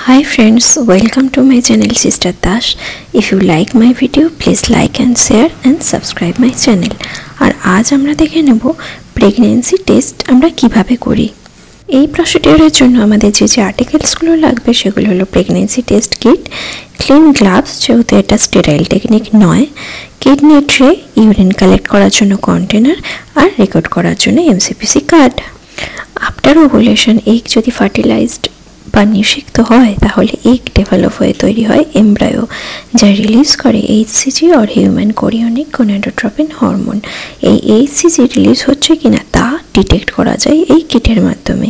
Hi friends, welcome to my channel Sister Dash. If you like my video, please like and share and subscribe my channel. আর আজ আমরা দেখে নেব pregnancy test আমরা কিভাবে করি। এই প্রসিডিউরের জন্য আমাদের যে আর্টিকেলসগুলো লাগবে সেগুলো হলো pregnancy test kit, clean gloves যেহেতু এটা স্টেরাইল টেকনিক নয়, কিডনি ট্রে, ইউরিন কালেক্ট করার জন্য কন্টেনার আর রেকর্ড করার জন্য এমসিপিসি কার্ড। আফটার ওভুলেশন এগ যদি ফার্টিলাইজড বা নিষিক্ত হয় তাহলে এগ ডেভেলপ হয়ে তৈরি হয় এমব্রায়ো, যা রিলিজ করে HCG or human chorionic gonadotropin hormone. এই এইচসিজি রিলিজ হচ্ছে কিনা তা ডিটেক্ট করা যায় এই কিটের মাধ্যমে।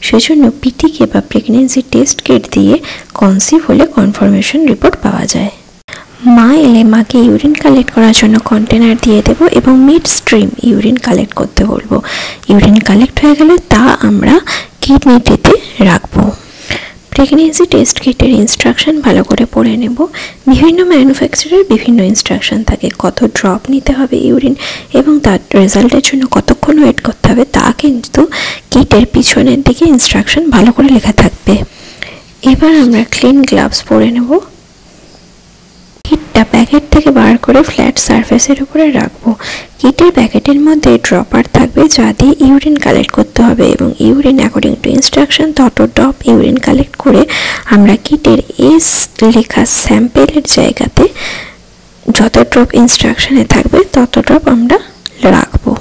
সেজন্য পিটিকে বা প্রেগন্যান্সি টেস্ট কিট দিয়ে কনসিভ হলে কনফার্মেশন রিপোর্ট পাওয়া যায়। মা এলে মাকে ইউরিন কালেক্ট করার জন্য কন্টেনার দিয়ে দেব এবং মিড স্ট্রিম ইউরিন কালেক্ট করতে বলবো। ইউরিন কালেক্ট হয়ে গেলে তা আমরা কিডনিতে রাখবো। প্রেগন্যান্সি টেস্ট কিটের ইনস্ট্রাকশন ভালো করে পড়ে নেব। বিভিন্ন ম্যানুফ্যাকচারের বিভিন্ন ইনস্ট্রাকশন থাকে, কত ড্রপ নিতে হবে ইউরিন এবং তার রেজাল্টের জন্য কতক্ষণ ওয়েট করতে হবে তা কিন্তু কিটের পিছনের দিকে ইনস্ট্রাকশন ভালো করে লেখা থাকবে। এবার আমরা ক্লিন গ্লাভস পরে নেব। কিটটা প্যাকেট থেকে বার করে ফ্ল্যাট সারফেসের উপরে রাখবো। কিটের প্যাকেটের মধ্যে ড্রপার থাকবে যা দিয়ে ইউরিন কালেক্ট করতে হবে এবং ইউরিন অ্যাকর্ডিং টু ইনস্ট্রাকশন তত ড্রপ ইউরিন কালেক্ট করে আমরা কিটের এস লেখা স্যাম্পেলের জায়গাতে যত ড্রপ ইনস্ট্রাকশনে থাকবে তত ড্রপ আমরা রাখবো।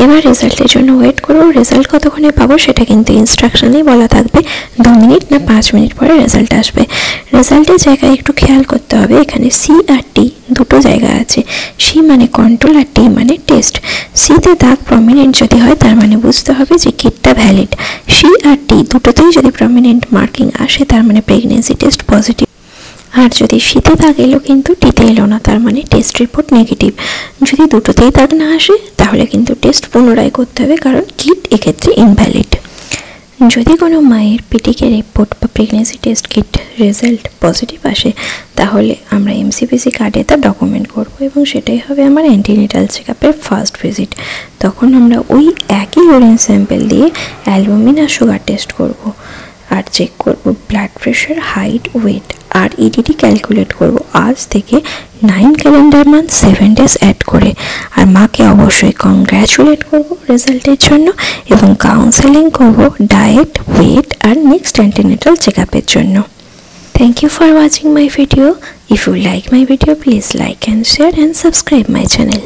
এবার রেজাল্টের জন্য ওয়েট করবো। রেজাল্ট কতক্ষণে পাবো সেটা কিন্তু ইনস্ট্রাকশনেই বলা থাকবে, 2 মিনিট না 5 মিনিট পরে রেজাল্ট আসবে। রেজাল্টের জায়গায় একটু খেয়াল করতে হবে, এখানে সি আর টি দুটো জায়গা আছে। সি মানে কন্ট্রোল আর টি মানে টেস্ট। সিতে দাগ প্রমিনেন্ট যদি হয় তার মানে বুঝতে হবে যে কিটটা ভ্যালিড। সি আর টি দুটোতেই যদি প্রমিনেন্ট মার্কিং আসে তার মানে প্রেগন্যান্সি টেস্ট পজিটিভ। আর যদি শীতে দাগ এলো কিন্তু টিতে এলো না তার মানে টেস্ট রিপোর্ট নেগেটিভ। যদি দুটোতেই দাগ না আসে তাহলে কিন্তু টেস্ট পুনরায় করতে হবে, কারণ কিট এক্ষেত্রে ইনভ্যালিড। যদি কোনো মায়ের পিটিকে রিপোর্ট বা pregnancy test kit result positive আসে তাহলে আমরা এমসিপিসি কার্ডে তা ডকুমেন্ট করব এবং সেটাই হবে আমার অ্যান্টিনেটাল চেক আপের ফার্স্ট ভিজিট। তখন আমরা ওই একই ইউরিন স্যাম্পেল দিয়ে অ্যালবুমিন আর সুগার টেস্ট করব আর চেক করব ব্লাড প্রেশার, হাইট, ওয়েট আর ইডিটি ক্যালকুলেট করব আজ থেকে 9 ক্যালেন্ডার মান্থ 7 ডেজ অ্যাড করে। আর মাকে অবশ্যই কংগ্র্যাচুলেট করব রেজাল্টের জন্য এবং কাউন্সেলিং করব ডায়েট, ওয়েট আর নেক্সট অ্যান্টিনেটাল চেক আপের জন্য। Thank you for watching my video. If you like my video, please like and share and subscribe my channel.